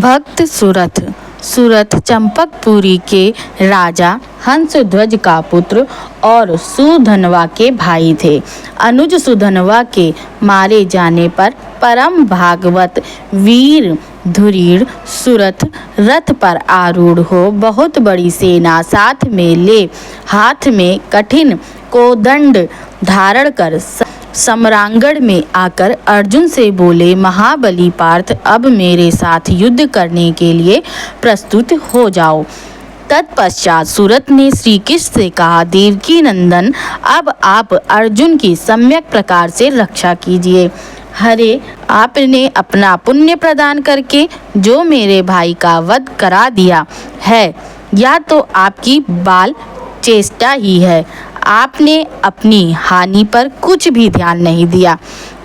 भक्त सुरथ। सुरथ चंपकपुरी के राजा हंसध्वज का पुत्र और सुधनवा के भाई थे। अनुज सुधनवा के मारे जाने पर परम भागवत वीर धुरीण सुरथ रथ पर आरूढ़ हो बहुत बड़ी सेना साथ में ले हाथ में कठिन कोदंड धारण कर सम्रांगण में आकर अर्जुन से बोले, महाबली पार्थ, अब मेरे साथ युद्ध करने के लिए प्रस्तुत हो जाओ। तत्पश्चात सुरथ ने श्री कृष्ण से कहा, देवकी नंदन, अब आप अर्जुन की सम्यक प्रकार से रक्षा कीजिए। हरे, आपने अपना पुण्य प्रदान करके जो मेरे भाई का वध करा दिया है, या तो आपकी बाल चेष्टा ही है। आपने अपनी हानि पर कुछ भी ध्यान नहीं दिया।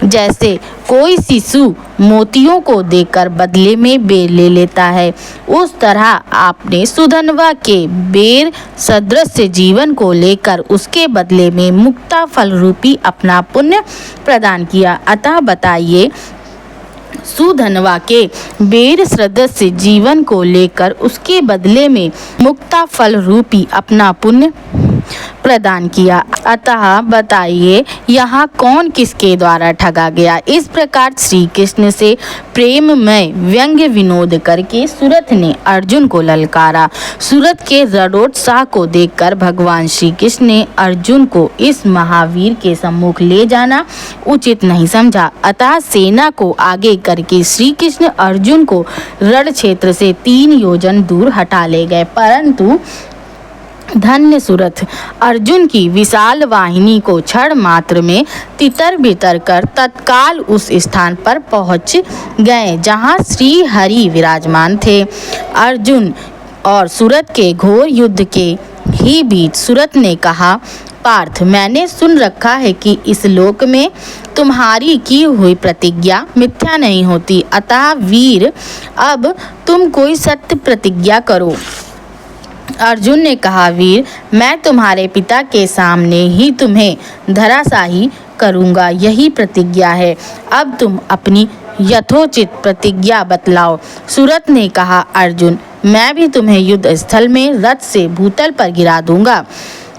जैसे कोई शिशु मोतियों को देखकर बदले में बेर ले लेता है, उस तरह आपने सुधनवा के बेर सदृश जीवन को लेकर उसके बदले में मुक्ता फल रूपी अपना पुण्य प्रदान किया। अतः बताइए, सुधनवा के बेर सदृश जीवन को लेकर उसके बदले में मुक्ता फल रूपी अपना पुण्य प्रदान किया। अतः बताइए, यहाँ कौन किसके द्वारा ठगा गया। इस प्रकार श्री कृष्ण से प्रेम में व्यंग्य विनोद करके सुरथ ने अर्जुन को ललकारा। सुरथ के रणोत्साह को देखकर भगवान श्री कृष्ण ने अर्जुन को इस महावीर के सम्मुख ले जाना उचित नहीं समझा। अतः सेना को आगे करके श्री कृष्ण अर्जुन को रण क्षेत्र से 3 योजन दूर हटा ले गए। परंतु धन्य सुरथ अर्जुन की विशाल वाहिनी को क्षण मात्र में तितर बितर कर तत्काल उस स्थान पर पहुंच गए जहां श्री हरि विराजमान थे। अर्जुन और सुरथ के घोर युद्ध के ही बीच सुरथ ने कहा, पार्थ, मैंने सुन रखा है कि इस लोक में तुम्हारी की हुई प्रतिज्ञा मिथ्या नहीं होती। अतः वीर, अब तुम कोई सत्य प्रतिज्ञा करो। अर्जुन ने कहा, वीर, मैं तुम्हारे पिता के सामने ही तुम्हें धराशायी करूंगा, यही प्रतिज्ञा है। अब तुम अपनी यथोचित प्रतिज्ञा बतलाओ। सुरथ ने कहा, अर्जुन, मैं भी तुम्हें युद्ध स्थल में रथ से भूतल पर गिरा दूंगा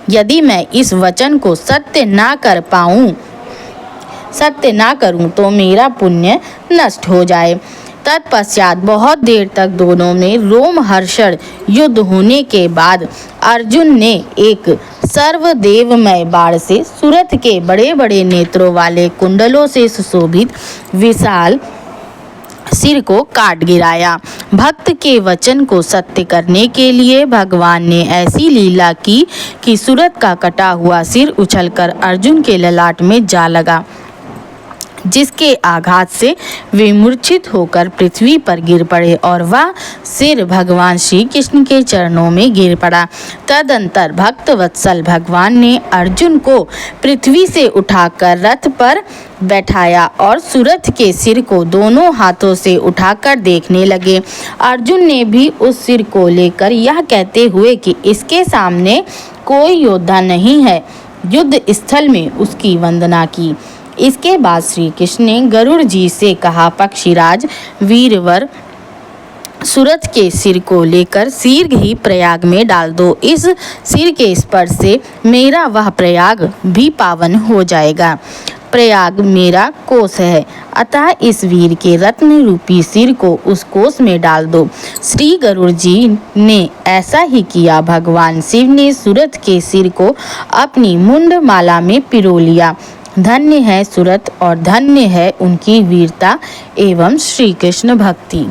यदि मैं इस वचन को सत्य ना करूं तो मेरा पुण्य नष्ट हो जाए। तत्पश्चात बहुत देर तक दोनों में रोमहर्षण युद्ध होने के बाद अर्जुन ने एक सर्वदेवमय बाण से सुरथ के बड़े बड़े नेत्रों वाले कुंडलों से सुशोभित विशाल सिर को काट गिराया। भक्त के वचन को सत्य करने के लिए भगवान ने ऐसी लीला की कि सुरथ का कटा हुआ सिर उछलकर अर्जुन के ललाट में जा लगा, जिसके आघात से वे मूर्छित होकर पृथ्वी पर गिर पड़े और वह सिर भगवान श्री कृष्ण के चरणों में गिर पड़ा। तदंतर भक्त वत्सल भगवान ने अर्जुन को पृथ्वी से उठाकर रथ पर बैठाया और सुरथ के सिर को दोनों हाथों से उठाकर देखने लगे। अर्जुन ने भी उस सिर को लेकर यह कहते हुए कि इसके सामने कोई योद्धा नहीं है, युद्ध स्थल में उसकी वंदना की। इसके बाद श्री कृष्ण ने गरुड़ जी से कहा, पक्षीराज वीरवर, सुरथ के सिर को लेकर शीघ्र ही प्रयाग में डाल दो। इस सिर के स्पर्श से मेरा वह प्रयाग भी पावन हो जाएगा। प्रयाग मेरा कोष है, अतः इस वीर के रत्न रूपी सिर को उस कोष में डाल दो। श्री गरुड़ जी ने ऐसा ही किया। भगवान शिव ने सुरथ के सिर को अपनी मुंड माला में पिरो लिया। धन्य है सुरथ और धन्य है उनकी वीरता एवं श्री कृष्ण भक्ति।